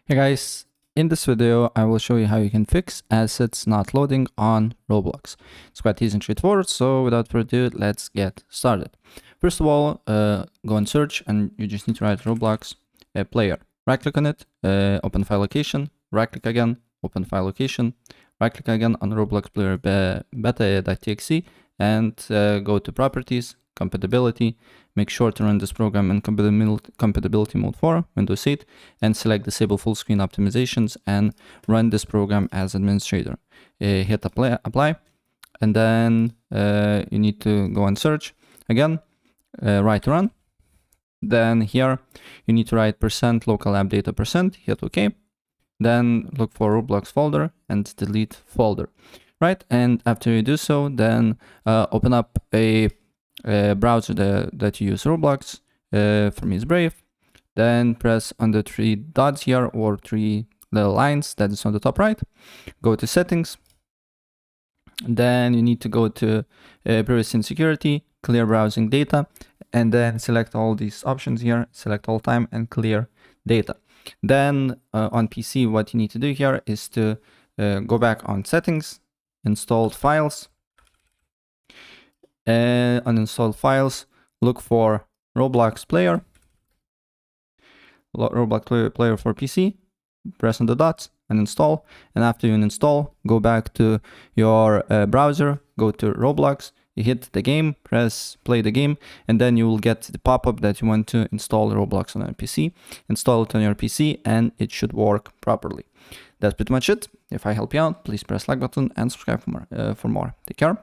Hey guys, in this video I will show you how you can fix assets not loading on Roblox. It's quite easy and straightforward, so without further ado, let's get started. First of all, go and search, and you just need to write Roblox player. Right click on it, open file location, right click again, open file location, right click again on Roblox player beta.txt, and go to properties, compatibility. Make sure to run this program in compatibility mode 4, Windows 8, and select disable full screen optimizations and run this program as administrator. Hit apply, and then you need to go and search again, write run. Then here you need to write %local app data %, hit OK. Then look for Roblox folder and delete folder, right? And after you do so, then open up a browser that you use Roblox. For me is Brave. Then press on the 3 dots here, or 3 little lines that is on the top right. Go to settings. Then you need to go to privacy and security, clear browsing data, and then select all these options here, select all time and clear data. Then on PC, what you need to do here is to go back on settings, installed files. Uninstall files, look for Roblox player, player for PC, press on the dots and install. And after you install, go back to your browser, go to Roblox, you hit the game, press play the game, and then you will get the pop-up that you want to install Roblox on your PC. Install it on your PC and it should work properly. That's pretty much it. If I help you out, please press like button and subscribe for more. Take care.